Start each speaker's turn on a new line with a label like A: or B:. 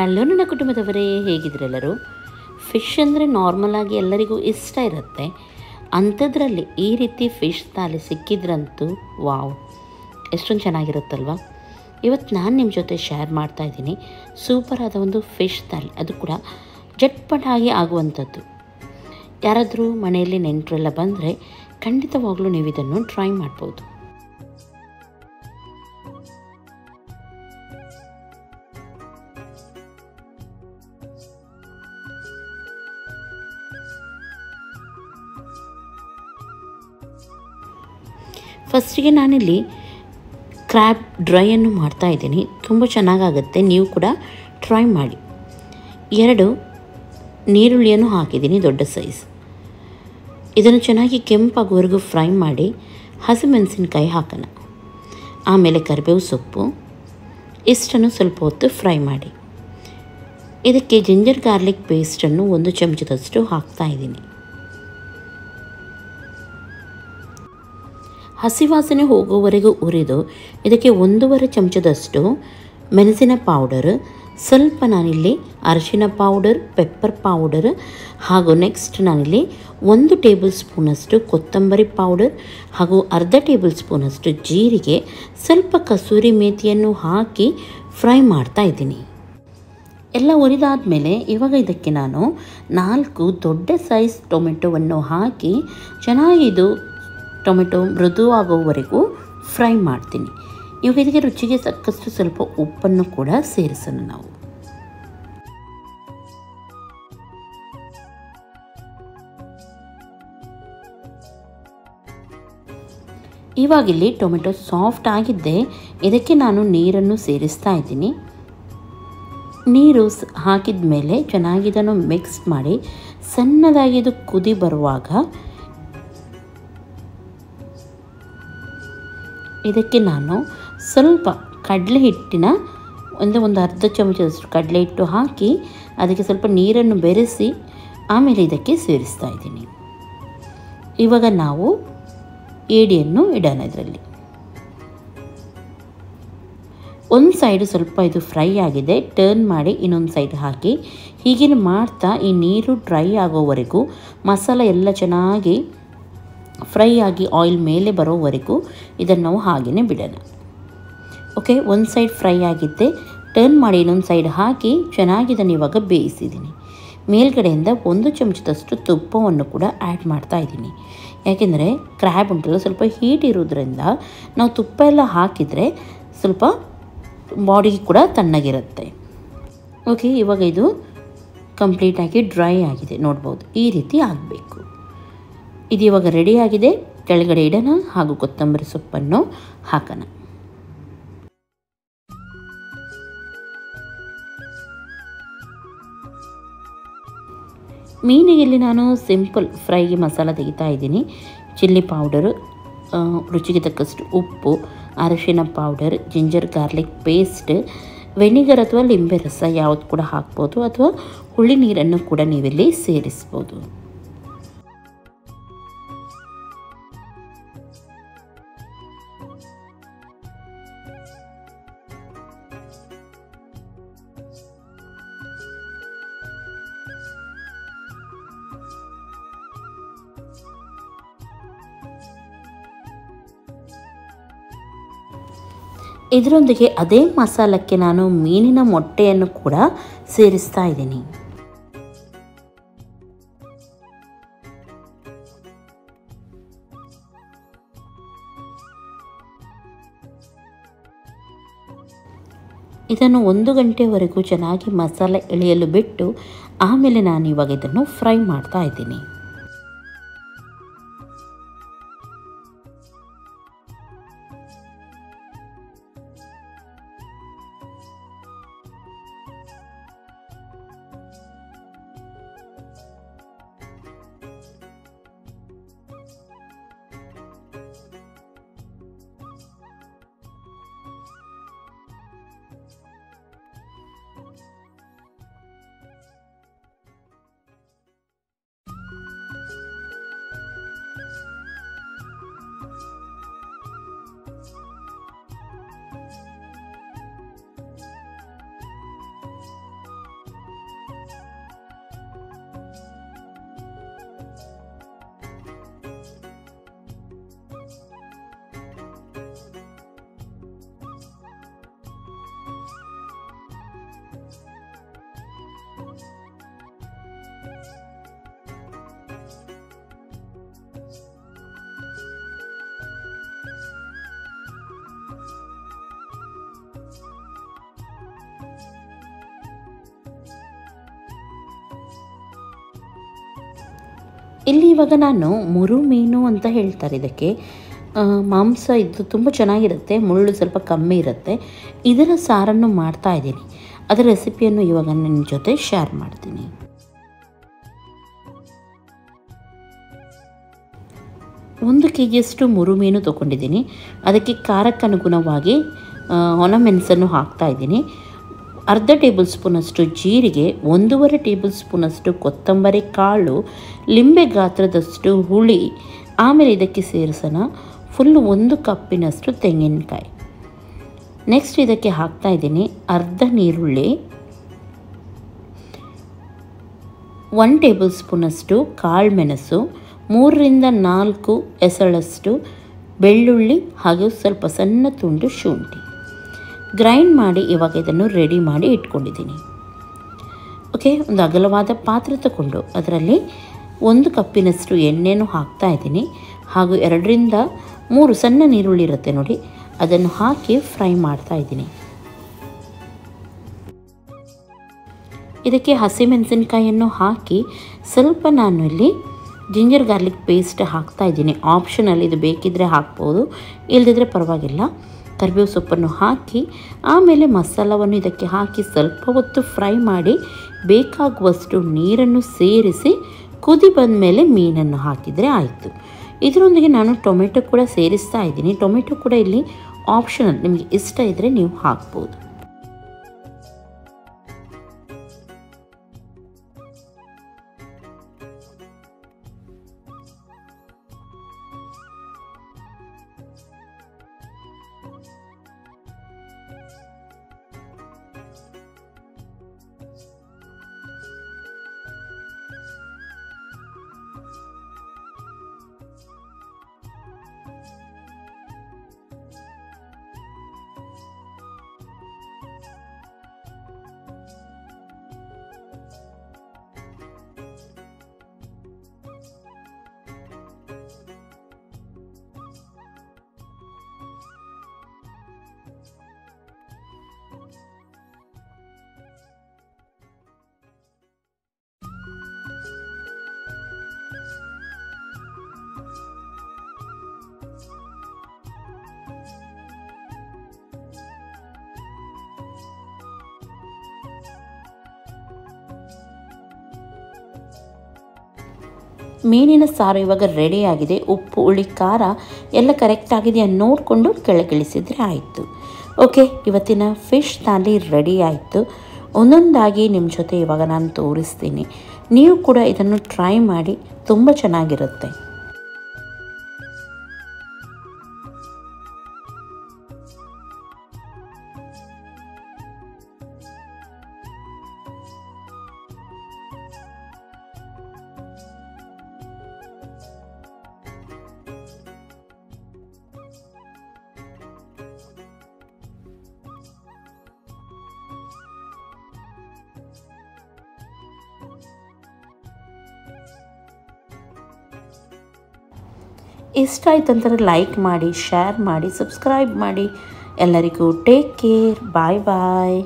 A: Hello ನನ್ನ ಕುಟುಂಬದವರೇ, ಹೇಗಿದ್ರೆಲ್ಲರೂ? Fish ಅಂದರೆ ನಾರ್ಮಲಾಗಿ ಎಲ್ಲರಿಗೂ ಇಷ್ಟ ಇರುತ್ತೆ. ಅಂಥದ್ರಲ್ಲಿ ಈ ರೀತಿ ಫಿಶ್ ಥಾಲಿ ಸಿಕ್ಕಿದ್ರಂತೂ ವಾವ್, ಎಷ್ಟೊಂದು ಚೆನ್ನಾಗಿರುತ್ತಲ್ವ. ಇವತ್ತು ನಾನು ನಿಮ್ಮ ಜೊತೆ ಶೇರ್ ಮಾಡ್ತಾಯಿದ್ದೀನಿ ಸೂಪರಾದ ಒಂದು ಫಿಶ್ ಥಾಲಿ. ಅದು ಕೂಡ ಜಟ್ಪಟಾಗಿ ಆಗುವಂಥದ್ದು. ಯಾರಾದರೂ ಮನೆಯಲ್ಲಿ ನೆಂಟರೆಲ್ಲ ಬಂದರೆ ಖಂಡಿತವಾಗ್ಲೂ ನೀವು ಇದನ್ನು ಟ್ರೈ ಮಾಡ್ಬೋದು. ಫಸ್ಟಿಗೆ ನಾನಿಲ್ಲಿ ಕ್ರ್ಯಾಬ್ ಡ್ರೈಯನ್ನು ಮಾಡ್ತಾಯಿದ್ದೀನಿ. ತುಂಬ ಚೆನ್ನಾಗಾಗುತ್ತೆ, ನೀವು ಕೂಡ ಟ್ರೈ ಮಾಡಿ. 2 ನೀರುಳ್ಳಿಯನ್ನು ಹಾಕಿದ್ದೀನಿ, ದೊಡ್ಡ ಸೈಜ್. ಇದನ್ನು ಚೆನ್ನಾಗಿ ಕೆಂಪಾಗುವವರೆಗೂ ಫ್ರೈ ಮಾಡಿ ಹಸಿಮೆಣಸಿನ್ಕಾಯಿ ಹಾಕೋಣ. ಆಮೇಲೆ ಕರಿಬೇವು ಸೊಪ್ಪು, ಇಷ್ಟನ್ನು ಸ್ವಲ್ಪ ಹೊತ್ತು ಫ್ರೈ ಮಾಡಿ. ಇದಕ್ಕೆ ಜಿಂಜರ್ ಗಾರ್ಲಿಕ್ ಪೇಸ್ಟನ್ನು 1 ಚಮಚದಷ್ಟು ಹಾಕ್ತಾಯಿದ್ದೀನಿ. ಹಸಿ ವಾಸನೆ ಹೋಗೋವರೆಗೂ ಹುರಿದು ಇದಕ್ಕೆ 1.5 ಚಮಚದಷ್ಟು ಮೆಣಸಿನ ಪೌಡರ್, ಸ್ವಲ್ಪ ನಾನಿಲ್ಲಿ ಅರಿಶಿನ ಪೌಡರ್, ಪೆಪ್ಪರ್ ಪೌಡರ್ ಹಾಗೂ ನೆಕ್ಸ್ಟ್ ನಾನಿಲ್ಲಿ 1 ಟೇಬಲ್ ಸ್ಪೂನಷ್ಟು ಕೊತ್ತಂಬರಿ ಪೌಡರ್ ಹಾಗೂ ಅರ್ಧ ಟೇಬಲ್ ಸ್ಪೂನಷ್ಟು ಜೀರಿಗೆ, ಸ್ವಲ್ಪ ಕಸೂರಿ ಮೇಥಿಯನ್ನು ಹಾಕಿ ಫ್ರೈ ಮಾಡ್ತಾ ಇದ್ದೀನಿ. ಎಲ್ಲ ಹುರಿದಾದ್ಮೇಲೆ ಇವಾಗ ಇದಕ್ಕೆ ನಾನು 4 ದೊಡ್ಡ ಸೈಜ್ ಟೊಮೆಟೊವನ್ನು ಹಾಕಿ ಚೆನ್ನಾಗಿ ಇದು ಟೊಮೆಟೊ ಮೃದುವಾಗುವವರೆಗೂ ಫ್ರೈ ಮಾಡ್ತೀನಿ. ಇವಾಗ ಇದಕ್ಕೆ ರುಚಿಗೆ ತಕ್ಕಷ್ಟು ಸ್ವಲ್ಪ ಉಪ್ಪನ್ನು ಕೂಡ ಸೇರಿಸೋಣ ನಾವು. ಇವಾಗಿಲ್ಲಿ ಟೊಮೆಟೊ ಸಾಫ್ಟ್ ಆಗಿದ್ದೆ, ಇದಕ್ಕೆ ನಾನು ನೀರನ್ನು ಸೇರಿಸ್ತಾ ಇದ್ದೀನಿ. ನೀರು ಹಾಕಿದ ಮೇಲೆ ಚೆನ್ನಾಗಿ ಇದನ್ನು ಮಿಕ್ಸ್ ಮಾಡಿ ಸಣ್ಣದಾಗಿ ಇದು ಕುದಿ ಬರುವಾಗ ಇದಕ್ಕೆ ನಾನು ಸ್ವಲ್ಪ ಕಡಲೆ ಹಿಟ್ಟಿನ ಒಂದು ಅರ್ಧ ಚಮಚದಷ್ಟು ಕಡಲೆ ಹಿಟ್ಟು ಹಾಕಿ ಅದಕ್ಕೆ ಸ್ವಲ್ಪ ನೀರನ್ನು ಬೆರೆಸಿ ಆಮೇಲೆ ಇದಕ್ಕೆ ಸೇರಿಸ್ತಾ ಇದ್ದೀನಿ. ಇವಾಗ ನಾವು ಏಡಿಯನ್ನು ಇಡೋಣ. ಇದರಲ್ಲಿ ಒಂದು ಸೈಡು ಸ್ವಲ್ಪ ಇದು ಫ್ರೈ ಆಗಿದೆ, ಟರ್ನ್ ಮಾಡಿ ಇನ್ನೊಂದು ಸೈಡ್ ಹಾಕಿ ಹೀಗೆ ಮಾಡ್ತಾ ಈ ನೀರು ಡ್ರೈ ಆಗೋವರೆಗೂ ಮಸಾಲೆ ಎಲ್ಲ ಚೆನ್ನಾಗಿ ಫ್ರೈ ಆಗಿ ಆಯಿಲ್ ಮೇಲೆ ಬರೋವರೆಗೂ ಇದನ್ನು ನಾವು ಹಾಗೆಯೇ ಬಿಡೋಣ. ಓಕೆ, ಒಂದು ಸೈಡ್ ಫ್ರೈ ಆಗಿದ್ದೆ, ಟರ್ನ್ ಮಾಡಿ ಇನ್ನೊಂದು ಸೈಡ್ ಹಾಕಿ ಚೆನ್ನಾಗಿ ಇದನ್ನು ಇವಾಗ ಬೇಯಿಸಿದ್ದೀನಿ. ಮೇಲ್ಗಡೆಯಿಂದ 1 ಚಮಚದಷ್ಟು ತುಪ್ಪವನ್ನು ಕೂಡ ಆ್ಯಡ್ ಮಾಡ್ತಾ ಇದ್ದೀನಿ. ಯಾಕೆಂದರೆ ಕ್ರ್ಯಾಬ್ ಉಂಟಲ್ಲ ಸ್ವಲ್ಪ ಹೀಟ್ ಇರೋದ್ರಿಂದ ನಾವು ತುಪ್ಪ ಎಲ್ಲ ಹಾಕಿದರೆ ಸ್ವಲ್ಪ ಬಾಡಿಗೆ ಕೂಡ ತಣ್ಣಗಿರುತ್ತೆ. ಓಕೆ, ಇವಾಗ ಇದು ಕಂಪ್ಲೀಟಾಗಿ ಡ್ರೈ ಆಗಿದೆ, ನೋಡ್ಬೋದು ಈ ರೀತಿ ಆಗಬೇಕು. ಇದು ಇವಾಗ ರೆಡಿಯಾಗಿದೆ. ಕೆಳಗಡೆ ಇಡೋಣ ಹಾಗೂ ಕೊತ್ತಂಬರಿ ಸೊಪ್ಪನ್ನು ಹಾಕೋಣ. ಮೀನಿಗೆ ನಾನು ಸಿಂಪಲ್ ಫ್ರೈಗೆ ಮಸಾಲ ತೆಗಿತಾ ಇದ್ದೀನಿ. ಚಿಲ್ಲಿ ಪೌಡರು, ರುಚಿಗೆ ತಕ್ಕಷ್ಟು ಉಪ್ಪು, ಅರಿಶಿನ powder, ginger garlic paste, vinegar ಅಥವಾ ಲಿಂಬೆ ರಸ ಯಾವುದು ಕೂಡ ಹಾಕ್ಬೋದು, ಅಥವಾ ಹುಳಿ ನೀರನ್ನು ಕೂಡ ನೀವಿಲ್ಲಿ ಸೇರಿಸ್ಬೋದು. ಇದರೊಂದಿಗೆ ಅದೇ ಮಸಾಲಕ್ಕೆ ನಾನು ಮೀನಿನ ಮೊಟ್ಟೆಯನ್ನು ಕೂಡ ಸೇರಿಸ್ತಾ ಇದ್ದೀನಿ. ಇದನ್ನು 1 ಗಂಟೆವರೆಗೂ ಚೆನ್ನಾಗಿ ಮಸಾಲೆ ಎಳೆಯಲು ಬಿಟ್ಟು ಆಮೇಲೆ ನಾನು ಇವಾಗ ಇದನ್ನು ಫ್ರೈ ಮಾಡ್ತಾ ಇದ್ದೀನಿ. ಇಲ್ಲಿ ಇವಾಗ ನಾನು ಮುರು ಮೀನು ಅಂತ ಹೇಳ್ತಾರೆ ಇದಕ್ಕೆ. ಮಾಂಸ ಇದು ತುಂಬ ಚೆನ್ನಾಗಿರುತ್ತೆ, ಮುಳ್ಳು ಸ್ವಲ್ಪ ಕಮ್ಮಿ ಇರುತ್ತೆ. ಇದರ ಸಾರನ್ನು ಮಾಡ್ತಾ ಇದ್ದೀನಿ. ಅದರ ರೆಸಿಪಿಯನ್ನು ಇವಾಗ ನಿಮ್ಮ ಜೊತೆ ಶೇರ್ ಮಾಡ್ತೀನಿ. ಒಂದು ಕೆಜಿಯಷ್ಟು ಮುರು ಮೀನು ತೊಗೊಂಡಿದ್ದೀನಿ. ಅದಕ್ಕೆ ಖಾರಕ್ಕೆ ಅನುಗುಣವಾಗಿ ಒಣಮೆಣಸನ್ನು ಹಾಕ್ತಾಯಿದ್ದೀನಿ. ಅರ್ಧ ಟೇಬಲ್ ಸ್ಪೂನಷ್ಟು ಜೀರಿಗೆ, 1.5 ಟೇಬಲ್ ಸ್ಪೂನಷ್ಟು ಕೊತ್ತಂಬರಿ ಕಾಳು, ಲಿಂಬೆ ಗಾತ್ರದಷ್ಟು ಹುಳಿ, ಆಮೇಲೆ ಇದಕ್ಕೆ ಸೇರಿಸೋಣ ಫುಲ್ಲು 1 ಕಪ್ಪಿನಷ್ಟು ತೆಂಗಿನಕಾಯಿ. ನೆಕ್ಸ್ಟ್ ಇದಕ್ಕೆ ಹಾಕ್ತಾಯಿದ್ದೀನಿ ಅರ್ಧ ನೀರುಳ್ಳಿ, 1 ಟೇಬಲ್ ಸ್ಪೂನಷ್ಟು ಕಾಳು ಮೆಣಸು, 3ರಿಂದ 4 ಎಸಳಷ್ಟು ಬೆಳ್ಳುಳ್ಳಿ ಹಾಗೂ ಸ್ವಲ್ಪ ಸಣ್ಣ ತುಂಡು ಶುಂಠಿ ಗ್ರೈಂಡ್ ಮಾಡಿ ಇವಾಗ ಇದನ್ನು ರೆಡಿ ಮಾಡಿ ಇಟ್ಕೊಂಡಿದ್ದೀನಿ. ಓಕೆ, ಒಂದು ಅಗಲವಾದ ಪಾತ್ರೆ ತಗೊಂಡು ಅದರಲ್ಲಿ 1 ಕಪ್ಪಿನಷ್ಟು ಎಣ್ಣೆನೂ ಹಾಕ್ತಾಯಿದ್ದೀನಿ ಹಾಗೂ 2ರಿಂದ 3 ಸಣ್ಣ ನೀರುಳ್ಳಿ ಇರುತ್ತೆ ನೋಡಿ, ಅದನ್ನು ಹಾಕಿ ಫ್ರೈ ಮಾಡ್ತಾಯಿದ್ದೀನಿ. ಇದಕ್ಕೆ ಹಸಿಮೆಣಸಿನಕಾಯಿಯನ್ನು ಹಾಕಿ ಸ್ವಲ್ಪ ನಾನು ಇಲ್ಲಿ ಜಿಂಜರ್ ಗಾರ್ಲಿಕ್ ಪೇಸ್ಟ್ ಹಾಕ್ತಾಯಿದ್ದೀನಿ. ಆಪ್ಷನಲ್, ಇದು ಬೇಕಿದ್ದರೆ ಹಾಕ್ಬೋದು, ಇಲ್ಲದಿದ್ದರೆ ಪರವಾಗಿಲ್ಲ. ಕರಿಬೇವು ಸೊಪ್ಪನ್ನು ಹಾಕಿ ಆಮೇಲೆ ಮಸಾಲವನ್ನು ಇದಕ್ಕೆ ಹಾಕಿ ಸ್ವಲ್ಪ ಹೊತ್ತು ಫ್ರೈ ಮಾಡಿ ಬೇಕಾಗುವಷ್ಟು ನೀರನ್ನು ಸೇರಿಸಿ ಕುದಿ ಬಂದ ಮೇಲೆ ಮೀನನ್ನು ಹಾಕಿದರೆ ಆಯಿತು. ಇದರೊಂದಿಗೆ ನಾನು ಟೊಮೆಟೊ ಕೂಡ ಸೇರಿಸ್ತಾ ಇದ್ದೀನಿ. ಟೊಮೆಟೊ ಕೂಡ ಇಲ್ಲಿ ಆಪ್ಷನಲ್, ನಿಮಗೆ ಇಷ್ಟ ಇದ್ದರೆ ನೀವು ಹಾಕ್ಬೋದು. ಮೀನಿನ ಸಾರು ಇವಾಗ ರೆಡಿ ಆಗಿದೆ. ಉಪ್ಪು, ಹುಳಿ, ಖಾರ ಎಲ್ಲ ಕರೆಕ್ಟ್ ಆಗಿದೆಯಾ ನೋಡಿಕೊಂಡು ಕೆಳಗಿಳಿಸಿದರೆ ಆಯಿತು. ಓಕೆ, ಇವತ್ತಿನ ಫಿಶ್ ಥಾಲಿ ರೆಡಿ ಆಯಿತು. ಒಂದೊಂದಾಗಿ ನಿಮ್ಮ ಜೊತೆ ಇವಾಗ ನಾನು ತೋರಿಸ್ತೀನಿ. ನೀವು ಕೂಡ ಇದನ್ನು ಟ್ರೈ ಮಾಡಿ, ತುಂಬ ಚೆನ್ನಾಗಿರುತ್ತೆ. ಇಷ್ಟ ಆಯ್ತು ಅಂತಂದರೆ ಲೈಕ್ ಮಾಡಿ, ಶೇರ್ ಮಾಡಿ, ಸಬ್ಸ್ಕ್ರೈಬ್ ಮಾಡಿ. ಎಲ್ಲರಿಗೂ ಟೇಕ್ ಕೇರ್, ಬಾಯ್ ಬಾಯ್.